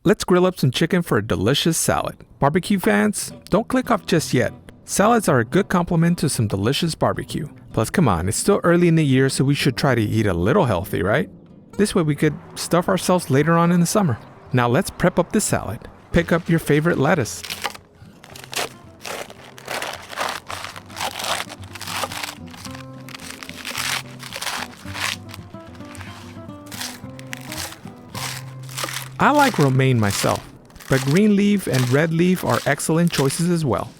Let's grill up some chicken for a delicious salad. Barbecue fans, don't click off just yet. Salads are a good complement to some delicious barbecue. Plus, come on, it's still early in the year, so we should try to eat a little healthy, right? This way we could stuff ourselves later on in the summer. Now let's prep up the salad. Pick up your favorite lettuce. I like romaine myself, but green leaf and red leaf are excellent choices as well.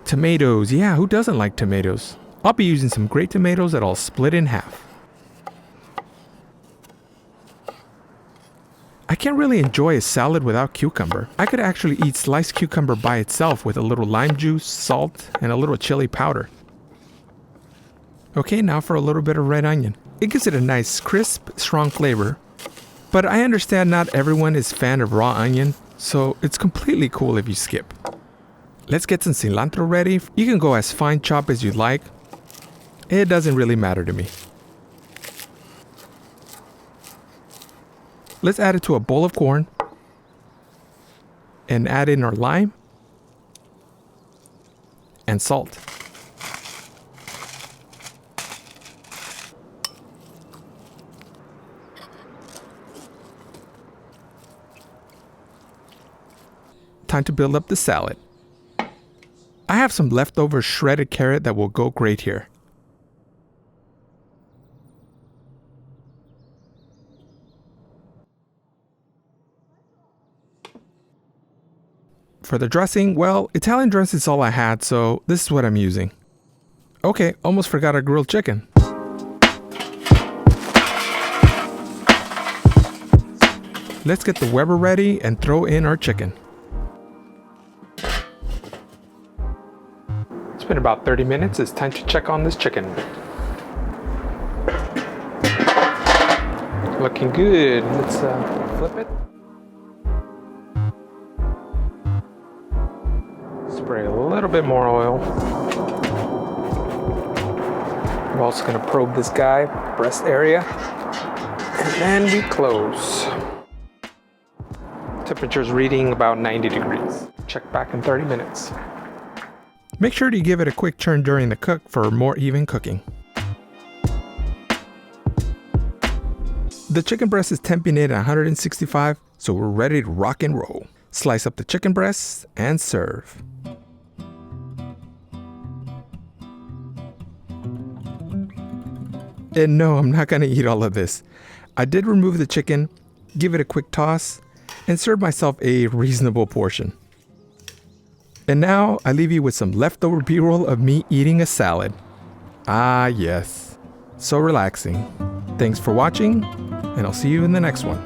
Tomatoes, yeah, who doesn't like tomatoes? I'll be using some great tomatoes that I'll split in half. I can't really enjoy a salad without cucumber. I could actually eat sliced cucumber by itself with a little lime juice, salt, and a little chili powder. Okay, now for a little bit of red onion. It gives it a nice, crisp, strong flavor. But I understand not everyone is a fan of raw onion, so it's completely cool if you skip. Let's get some cilantro ready. You can go as fine chopped as you like. It doesn't really matter to me. Let's add it to a bowl of corn and add in our lime and salt. Time to build up the salad. I have some leftover shredded carrot that will go great here. For the dressing, well, Italian dressing is all I had, so this is what I'm using. Okay, almost forgot our grilled chicken. Let's get the Weber ready and throw in our chicken. It's been about 30 minutes. It's time to check on this chicken. Looking good. Let's flip it. Spray a little bit more oil. We're also going to probe this guy, breast area. And then we close. Temperature's reading about 90 degrees. Check back in 30 minutes. Make sure to give it a quick turn during the cook for more even cooking. The chicken breast is temping it at 165, so we're ready to rock and roll. Slice up the chicken breasts and serve. And no, I'm not gonna eat all of this. I did remove the chicken, give it a quick toss, and serve myself a reasonable portion. And now I leave you with some leftover B-roll of me eating a salad. Ah yes, so relaxing. Thanks for watching, and I'll see you in the next one.